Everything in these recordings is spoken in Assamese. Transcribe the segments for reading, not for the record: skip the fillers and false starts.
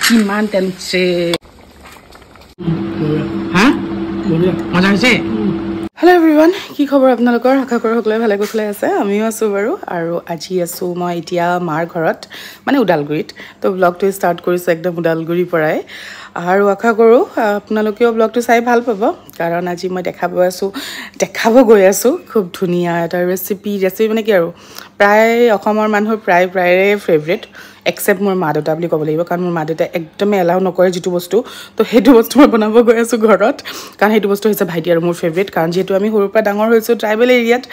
কিমান তেল উঠছে হা মজা হৈছে হেল্ল' এভৰিৱান কি খবৰ আপোনালোকৰ আশা কৰোঁ সকলোৱে ভালে কুশলে আছে আমিও আছোঁ বাৰু আৰু আজি আছোঁ মই এতিয়া মাৰ ঘৰত মানে ওদালগুৰিত তো ব্লগটো ষ্টাৰ্ট কৰিছোঁ একদম ওদালগুৰিৰ পৰাই আৰু আশা কৰোঁ আপোনালোকেও ব্লগটো চাই ভাল পাব কাৰণ আজি মই দেখাব গৈ আছোঁ খুব ধুনীয়া এটা ৰেচিপি মানে কি আৰু প্ৰায় অসমৰ মানুহৰ প্ৰায় ফেভৰেট এক্সেপ্ট মোৰ মা দেউতা বুলি ক'ব লাগিব কাৰণ মোৰ মা দেউতাই একদমেই এলাউ নকৰে যিটো বস্তু তো সেইটো বস্তু মই বনাব গৈ আছোঁ ঘৰত কাৰণ সেইটো বস্তু হৈছে ভাইটি আৰু মোৰ ফেভৰেট কাৰণ যিহেতু আমি সৰুৰ পৰা ডাঙৰ হৈছোঁ ট্ৰাইবেল এৰিয়াত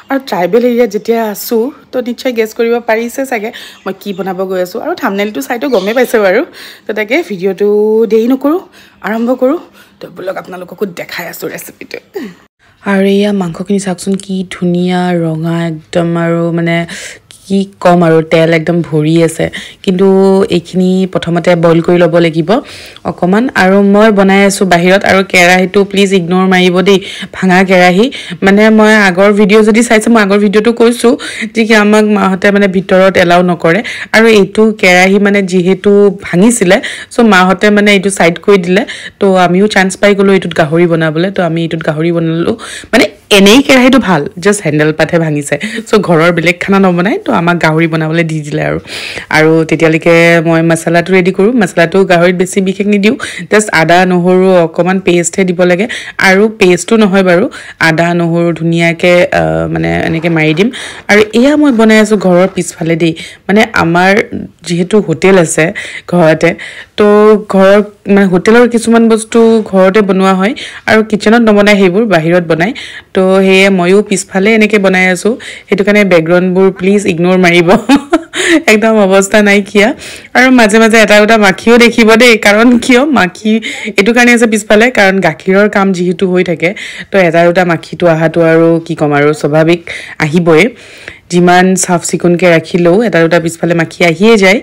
আৰু ট্ৰাইবেল এৰিয়াত যেতিয়া আছোঁ তো নিশ্চয় গেছ কৰিব পাৰিছে চাগে মই কি বনাব গৈ আছোঁ আৰু থাম্বনেইলটো চাইতো গমেই পাইছে বাৰু তো তাকে ভিডিঅ'টো দেৰি নকৰোঁ আৰম্ভ কৰোঁ তো বোলক আপোনালোককো দেখাই আছোঁ ৰেচিপিটো আৰু এয়া মাংসখিনি চাওকচোন কি ধুনীয়া ৰঙা একদম আৰু মানে কি কম আৰু তেল একদম ভৰি আছে কিন্তু এইখিনি প্ৰথমতে বইল কৰি ল'ব লাগিব অকমান আৰু মই বনাই আছোঁ বাহিৰত আৰু কেৰাহীটো প্লিজ ইগনোৰ মাৰিব দেই ভাঙা কেৰাহী মানে মই আগৰ ভিডিঅ' যদি চাইছে মই আগৰ ভিডিঅ'টো কৈছোঁ যে কি আমাক মাহঁতে মানে ভিতৰত এলাউ নকৰে আৰু এইটো কেৰাহী মানে যিহেতু ভাঙিছিলে চ' মাহঁতে মানে এইটো ছাইড কৰি দিলে তো আমিও চান্স পাই গ'লোঁ এইটোত গাহৰি বনাবলৈ তো আমি এইটোত গাহৰি বনালোঁ মানে এনেই কেৰাহীটো ভাল জাষ্ট হেণ্ডেল পাতহে ভাঙিছে চ' ঘৰৰ বেলেগ খানা নবনাই তো আমাক গাহৰি বনাবলৈ দি দিলে আৰু তেতিয়ালৈকে মই মছলাটো ৰেডি কৰোঁ মছলাটো গাহৰিত বেছি বিশেষ নিদিওঁ জাষ্ট আদা নহৰু অকণমান পেষ্টহে দিব লাগে আৰু পেষ্টটো নহয় বাৰু আদা নহৰু ধুনীয়াকৈ মানে এনেকৈ মাৰি দিম আৰু এয়া মই বনাই আছোঁ ঘৰৰ পিছফালে দেই মানে আমাৰ যিহেতু হোটেল আছে ঘৰতে তো ঘৰৰ মানে হোটেলৰ কিছুমান বস্তু ঘৰতে বনোৱা হয় আৰু কিচেনত নবনাই সেইবোৰ বাহিৰত বনায় তো সেয়ে ময়ো পিছফালে এনেকৈ বনাই আছোঁ সেইটো কাৰণে বেকগ্ৰাউণ্ডবোৰ প্লিজ ইগনোৰ মাৰিব একদম অৱস্থা নাইকিয়া আৰু মাজে মাজে এটা দুটা মাখিও দেখিব দেই কাৰণ কিয় মাখি এইটো কাৰণে আছে পিছফালে কাৰণ গাখীৰৰ কাম যিহেতু হৈ থাকে তো এটা দুটা মাখিটো অহাটো আৰু কি ক'ম আৰু স্বাভাৱিক আহিবই যিমান চাফ চিকুণকৈ ৰাখিলেও এটা দুটা পিছফালে মাখি আহিয়ে যায়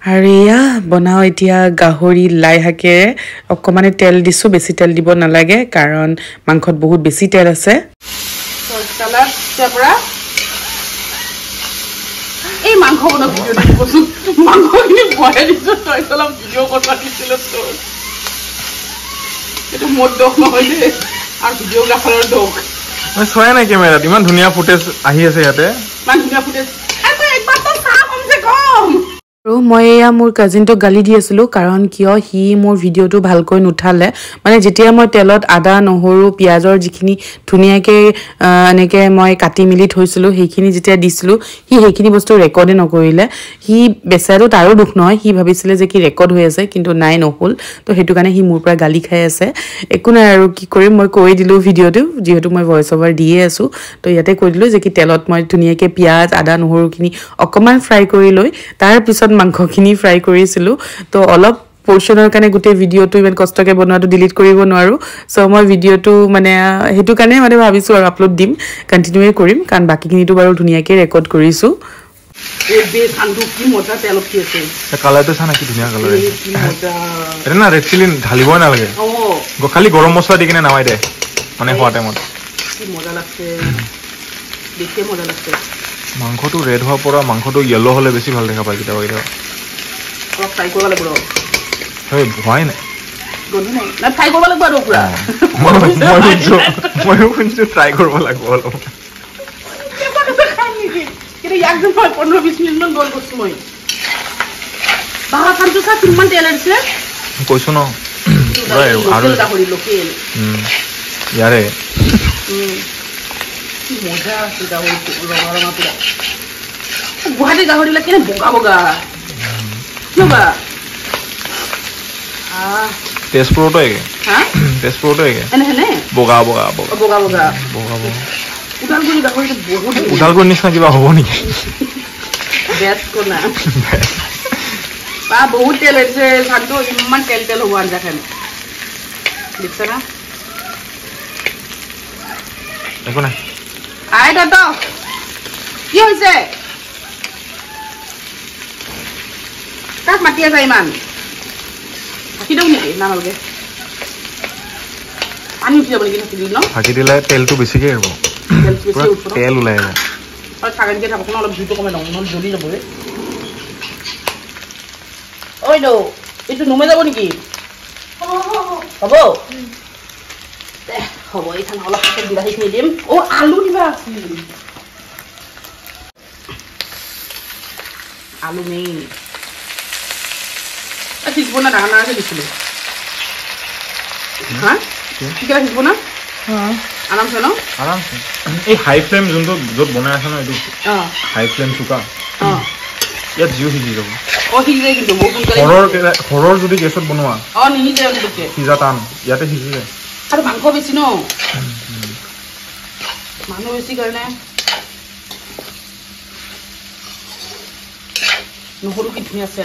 আৰু এয়া বনাওঁ এতিয়া গাহৰি লাই শাকেৰে অকণমানে তেল দিছোঁ বেছি তেল দিব নালাগে কাৰণ মাংসত বহুত বেছি তেল আছে এই মাংস বনোৱা ভিডিঅ'টো কৈছোঁ মাংসখিনি বহাই দিছোঁ তই অলপ ভিডিঅ' বনোৱা দিছিলোঁ তোৰ এইটো মোৰ দোষ নহয় দেই আৰু ভিডিঅ'গ্ৰাফাৰৰ দোষ মই চোৱাই নাই কেমেৰাত ইমান ধুনীয়া ফুটেজ আহি আছে ইয়াতে ইমান ধুনীয়া ফুটেজ একবাৰতো চা কমচে কম আৰু মই এয়া মোৰ কাজিনটোক গালি দি আছিলোঁ কাৰণ কিয় সি মোৰ ভিডিঅ'টো ভালকৈ নুঠালে মানে যেতিয়া মই তেলত আদা নহৰু পিঁয়াজৰ যিখিনি ধুনীয়াকৈ এনেকৈ মই কাটি মেলি থৈছিলোঁ সেইখিনি যেতিয়া দিছিলোঁ সি সেইখিনি বস্তু ৰেকৰ্ডে নকৰিলে সি বেচাৰো তাৰো দুখ নহয় সি ভাবিছিলে যে কি ৰেকৰ্ড হৈ আছে কিন্তু নাই নহ'ল তো সেইটো কাৰণে সি মোৰ পৰা গালি খাই আছে একো নাই আৰু কি কৰিম মই কৈ দিলোঁ ভিডিঅ'টো যিহেতু মই ভইচ অভাৰ দিয়ে আছোঁ তো ইয়াতে কৈ দিলোঁ যে কি তেলত মই ধুনীয়াকৈ পিঁয়াজ আদা নহৰুখিনি অকণমান ফ্ৰাই কৰি লৈ তাৰপিছত মাংসখিনি ফ্ৰাই কৰিছিলোঁ তো অলপ পৰ্চনৰ কাৰণে গোটেই ভিডিঅ'টো ইমান কষ্টকৈ বনোৱাটো ডিলিট কৰিব নোৱাৰোঁ চ' মই ভিডিঅ'টো মানে সেইটো কাৰণে মানে ভাবিছোঁ আৰু আপলোড দিম কণ্টিনিউৱে কৰিম কাৰণ বাকীখিনিতো বাৰু ধুনীয়াকৈ ৰেকৰ্ড কৰিছোঁ কালাৰটো চা না কি ধুনীয়া কালাৰ এটা না ৰেড চিলি ঢালিবই নালাগে খালি গৰম মছলা দি কিনে নামাই দে মানে খোৱা টাইমত মাংসটো ৰেড হোৱাৰ পৰা মাংসটো য়েল্লো হ'লে বেছি ভাল দেখা পায় কেতিয়াবা কেতিয়াবা হোৱাই নাই ময়ো শুনিছোঁ ট্ৰাই কৰিব লাগিব অলপ কৈছো ন ইয়াৰে গুৱাহাটী গাহৰিবিলাক কেনে বগা বগা কিয়বা তেজপুৰতো একে বগা বগা বগা বগা বগা বগা বগা ওদালগুৰিৰ নিচিনা কিবা হ'ব নেকি বহুত তেল হৈছে ভাতটো ইমান তেল তেল হ'ব আঞ্জা খাই দেখিছা না একো নাই আই দাদা কি হৈছে কাক মাতি আছে ইমান থাকি দিওঁ নেকি নালাগে পানী উঠি যাব নেকি থাকি দিওঁ ন থাকি দিলে তেলটো বেছিকৈ হ'ব তেল ওলাই আহিব ছাগলীকে থাকক ন অলপ জুইটো কমাই লওঁ নহ'লে জ্বলি যাবগৈ ঐ দৌ এইটো নুমে যাব নেকি হ'ব হ'ব এইখান অলপ পাছত বিলাহী খিনি দিম আলু দিবা আছিল আলু মেইন সিজিব না ডাঙৰ ডাঙৰকে দিছিলো হা ঠিকে সিজিব না আৰামছে ন আৰামছে এই হাই ফ্লেম যোনটো য'ত বনাই আছে ন এইটো হাই ফ্লেম চুকা ইয়াত জিও সিজি যাব সিজে কিন্তু ঘৰৰ যদি গেছত বনোৱা নিসিজে সিজা টান ইয়াতে সিজি যায় আৰু মাংস বেছি ন মানুহ বেছি কাৰণে নহৰু কি ধুনীয়া আছে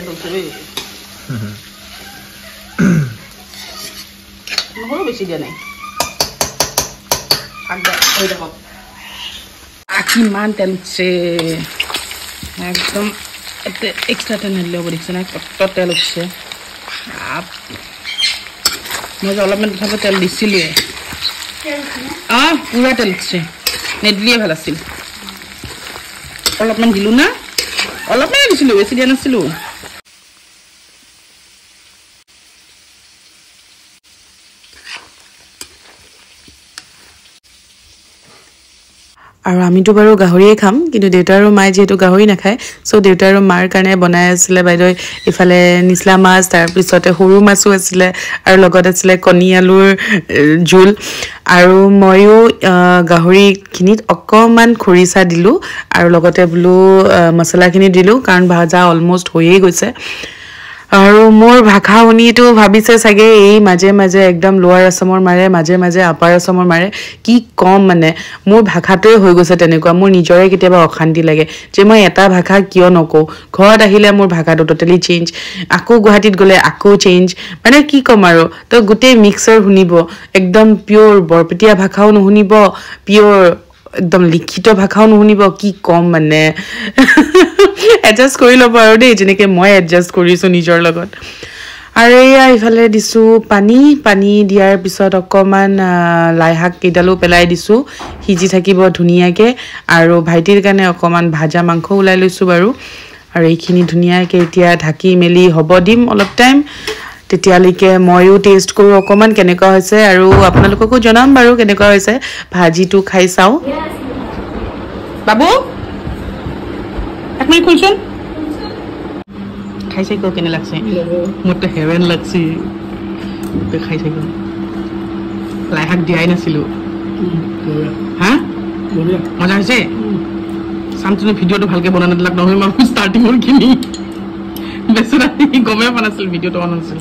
নহৰু বেছি দিয়া নাই কিমান তেল উঠছে একদম এক্সট্ৰা তেল নিদিলে হ'ব দেখিছে নাই কত তেল উঠছে মই যে অলপমান তথাপি তেল দিছিলোৱে পুৰা তেল উঠছে নিদিলিয়ে ভাল আছিল অলপমান দিলোঁ না অলপমান দিছিলোঁ বেছি দিয়া নাছিলোঁ আৰু আমিতো বাৰু গাহৰিয়ে খাম কিন্তু দেউতা আৰু মায়ে যেহেতু গাহৰি নাখায় চ' দেউতা আৰু মাৰ কাৰণে বনাই আছিলে বাইদেউ ইফালে নিচলা মাছ তাৰপিছতে সৰু মাছো আছিলে আৰু লগত আছিলে কণী আলুৰ জোল আৰু ময়ো গাহৰিখিনিত অকণমান খৰিচা দিলোঁ আৰু লগতে বোলো মছলাখিনি দিলোঁ কাৰণ ভাজা অলমষ্ট হৈয়ে গৈছে আৰু মোৰ ভাষা শুনিতো ভাবিছে চাগে এই মাজে মাজে একদম লোৱাৰ আছামৰ মাৰে মাজে মাজে আপাৰ আছামৰ মাৰে কি কম মানে মোৰ ভাষাটোৱে হৈ গৈছে তেনেকুৱা মোৰ নিজৰে কেতিয়াবা অশান্তি লাগে যে মই এটা ভাষা কিয় নকওঁ ঘৰত আহিলে মোৰ ভাষাটো টোটেলি চেঞ্জ আকৌ গুৱাহাটীত গ'লে আকৌ চেঞ্জ মানে কি ক'ম আৰু তো গোটেই মিক্সাৰ শুনিব একদম পিয়'ৰ বৰপেটীয়া ভাষাও নুশুনিব পিয়'ৰ একদম লিখিত ভাষাও নুশুনিব কি কম মানে এডজাষ্ট কৰি ল'ব আৰু দেই যেনেকৈ মই এডজাষ্ট কৰিছোঁ নিজৰ লগত আৰু এয়া ইফালে দিছোঁ পানী দিয়াৰ পিছত অকণমান লাই শাক কেইডালো পেলাই দিছোঁ সিজি থাকিব ধুনীয়াকৈ আৰু ভাইটিৰ কাৰণে অকণমান ভাজা মাংস ওলাই লৈছোঁ বাৰু আৰু এইখিনি ধুনীয়াকৈ এতিয়া ঢাকি মেলি হ'ব দিম অলপ টাইম তেতিয়ালৈকে ময়ো টেষ্ট কৰোঁ অকণমান কেনেকুৱা হৈছে আৰু আপোনালোককো জনাম বাৰু কেনেকুৱা হৈছে ভাজিটো খাই চাওঁ বাবু এক মিনিট খুলচোন খাই চাই কেনে লাগছে মোৰতো হেভেন লাগছে খাই চাই লাই শাক দিয়াই নাছিলোঁ হা মজা হৈছে চামচোন ভিডিঅ'টো ভালকৈ বনাই নিদিলাক নহয় মই ষ্টাৰ্টিঙৰ খিনি বেচৰা গমেই পোৱা নাছিল ভিডিঅ'টো অন আছিল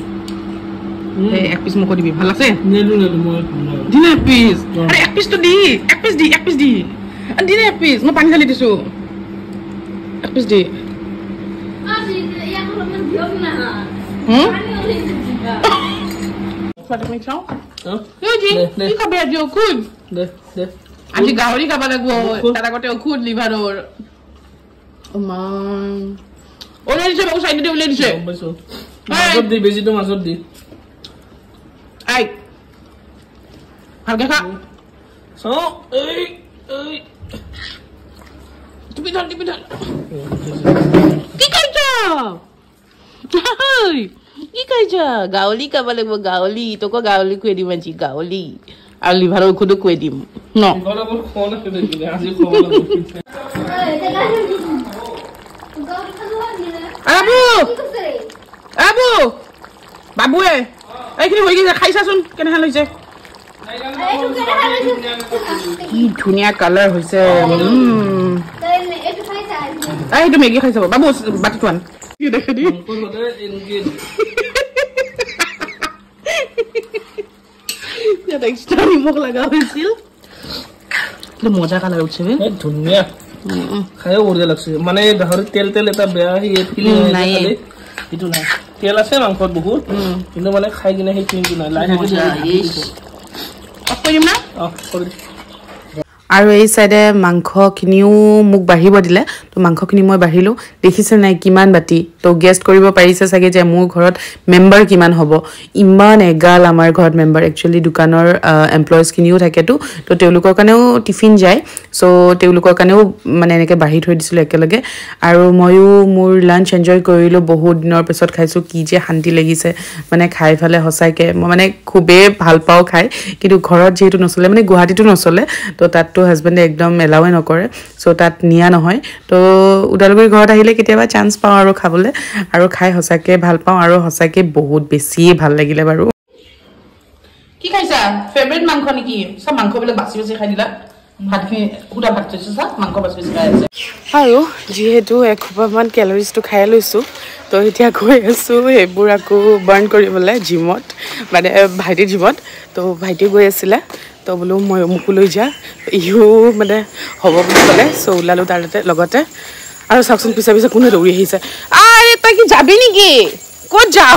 এক পিচ মোক দিবি ভাল আছে দিনে এক পিচ এক পিচটো দি এক পিচ দি দিনে এক পিচ মই পানী ঢালি দিছোঁ এক পিচ দি আজি গাহৰি খাব লাগিব তাৰ আগতে ঔষধ লিভাৰৰ ওলাই দিছে বাবু চাইডতে ওলাই দিছে বেজিটো মাজত দি ভালকে খা টিপি ধৰ কি খাইছ গাৱলি খাব লাগিব গাৱলি তোকো গাৱলি খুৱাই দিম আজি গাৱলি আৰু লিভাৰৰ ঔষধো খুৱাই দিম ন বাবুৱে এইখিনি হৈ গৈছে খাইছাচোন কেনেহেন হৈছে কি ধুনীয়া কালাৰ হৈছে এইটো মেগী খাই চাব বাবু বাটিটো আন দেখে দি এক্সট্ৰা নিমখ লগা হৈছিল মজা কালাৰ উঠছে ধুনীয়া খাইও বঢ়িয়া লাগছে মানে গাহৰিৰ তেল এটা বেয়া নাই এইটো নাই তেল আছে মাংসত বহুত কিন্তু মানে খাই কিনে সেই ফিলিংটো নাই লাই আৰু এই সাইডে মাংসখিনিও মোক বাঢ়িব দিলে তো মাংসখিনি মই বাঢ়িলো দেখিছে নাই কিমান বাটি তো গেষ্ট কৰিব পাৰিছে চাগে যে মোৰ ঘৰত মেম্বাৰ কিমান হ'ব ইমান এগাল আমাৰ ঘৰত মেম্বাৰ একচুয়ালি দোকানৰ এমপ্লয়িজ কিনিও থাকে তো তেওঁলোকৰ কাৰণেও টিফিন যায় সো তেওঁলোকৰ কাৰণেও মানে এনেকৈ বাঢ়ি থৈ দিছিল একেলগে আৰু ময়ো মোৰ লাঞ্চ এনজয় কৰিলো বহুত দিনৰ পিছত খাইছো কি যে শান্তি লাগিছে মানে খাই ফালে হসাইকে মই মানে খুবে ভাল পাও খাই কিন্তু ঘৰত যেহেতু নচলে মানে গুৱাহাটীটো নচলে তো তাতটো হাজবেণ্ডে একদম এলাওৱে নকৰে সো তাত নিয়া নহয় তো উদালগুৰি ঘৰত আহিলে কেতিয়াবা চান্স পাওঁ আৰু খাবলৈ আৰু খাই হসাইকে ভাল পাওঁ আৰু হসাইকে বহুত বেছি ভাল লাগিলে বাৰু কি খাইছা ফেভাৰিট মাংস নেকি সব মাংস বিলাক বাছি বাছি খাই দিলা ভাতখিনি উডা ভাত খাইছা সব মাংস বাছি বাছি খাই আছে আৰু যেহেতু একোপামান ক্যালোৰিজটো খাই লৈছো তো এতিয়া গৈ আছো এইবোৰ আকৌ বাৰ্ণ কৰিবলৈ জিমত মানে ভাইটিৰ জিমত তো ভাইটি গৈ আছিলে তো বোলো মই মোকো লৈ যা ইও মানে হ'ব বুলি ক'লে চ' ওলালো তাৰ লগতে আৰু চাওকচোন পিছে পিছে কোনে দৌৰি আহিছে আৰে তই কি যাবি নেকি ক'ত যাওঁ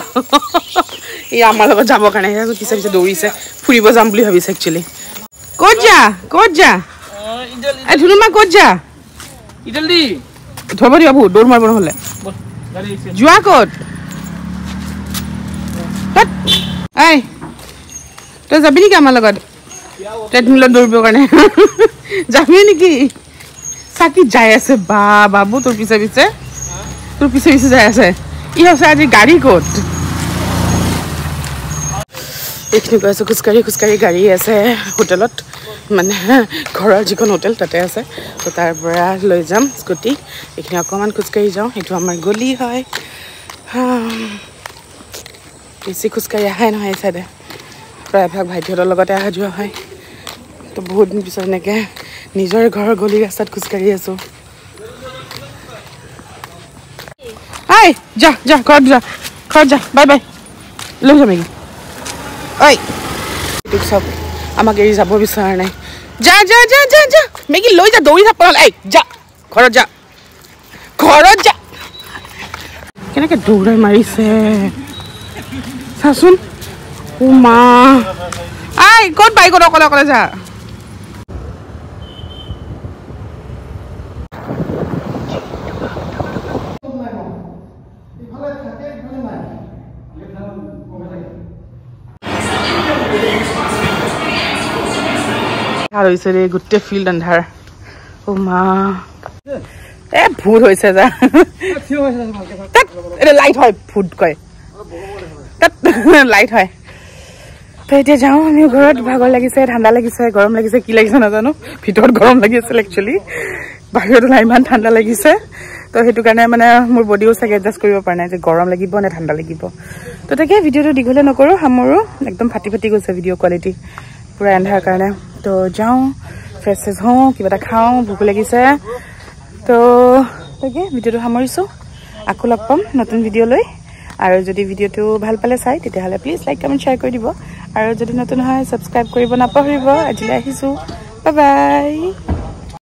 এই আমাৰ লগত যাবৰ কাৰণে পিছে পিছে দৌৰিছে ফুৰিব যাম বুলি ভাবিছে একচুৱেলি ক'ত যা ধুনুমা ক'ত যা ইডলি থব দিয়া বহুত দৌৰ মাৰিব নহ'লে যোৱা ক'ত এই তই যাবি নেকি আমাৰ লগত ট্ৰেডমিলত দৌৰিবৰ কাৰণে যাবি নেকি চাকি যাই আছে বা বাবু তোৰ পিছে পিছে যাই আছে ই হৈছে আজি গাড়ী ক'ত এইখিনি কৈ আছোঁ খোজকাঢ়ি গাড়ী আছে হোটেলত মানে ঘৰৰ যিখন হোটেল তাতে আছে তো তাৰ পৰা লৈ যাম স্কুটি এইখিনি অকণমান খোজকাঢ়ি যাওঁ সেইটো আমাৰ গলি হয় বেছি খোজকাঢ়ি আহাই নহয় এই চাইডে প্ৰায়ভাগ ভাইটিহঁতৰ লগতে অহা যোৱা হয় তো বহুত দিন পিছত এনেকৈ নিজৰ ঘৰৰ গলি ৰাস্তাত খোজকাঢ়ি আছোঁ আই যা ঘৰত যা বাই লৈ যাম নেকি ঐ তোক চব আমাক এৰি যাব বিচৰা নাই যা মেগী লৈ যা দৌৰি থাক এই যা ঘৰত যা কেনেকৈ দৌৰাই মাৰিছে চাচোন মা আই ক'ত বাইকত অকলে যা আৰু হৈছে ৰে গোটেই ফিল্ড আন্ধাৰ ও মা এ ভূত হৈছে যা এটা লাইট হয় ভূত কয় তাত লাইট হয় তো এতিয়া যাওঁ আমি ঘৰত ভাগৰ লাগিছে ঠাণ্ডা লাগিছে গৰম লাগিছে কি লাগিছে নাজানো ভিতৰত গৰম লাগি আছিল একচুৱেলি বাহিৰত ওলাই ইমান ঠাণ্ডা লাগিছে তো সেইটো কাৰণে মানে মোৰ বডিও চাগে এডজাষ্ট কৰিব পৰা নাই যে গৰম লাগিব নে ঠাণ্ডা লাগিব তো তাকে ভিডিঅ'টো দীঘলে নকৰোঁ সামৰোঁ একদম ফাটি গৈছে ভিডিঅ' কোৱালিটি পুৰা এন্ধাৰ কাৰণে তো যাওঁ ফ্ৰেছ হওঁ কিবা এটা খাওঁ ভোক লাগিছে তো তাকে ভিডিঅ'টো সামৰিছোঁ আকৌ লগ পাম নতুন ভিডিঅ' লৈ আৰু যদি ভিডিঅ'টো ভাল পালে চাই তেতিয়াহ'লে প্লিজ লাইক কমেণ্ট শ্বেয়াৰ কৰি দিব আৰু যদি নতুন হয় ছাবস্ক্ৰাইব কৰিব নাপাহৰিব আজিলৈ আহিছোঁ বাই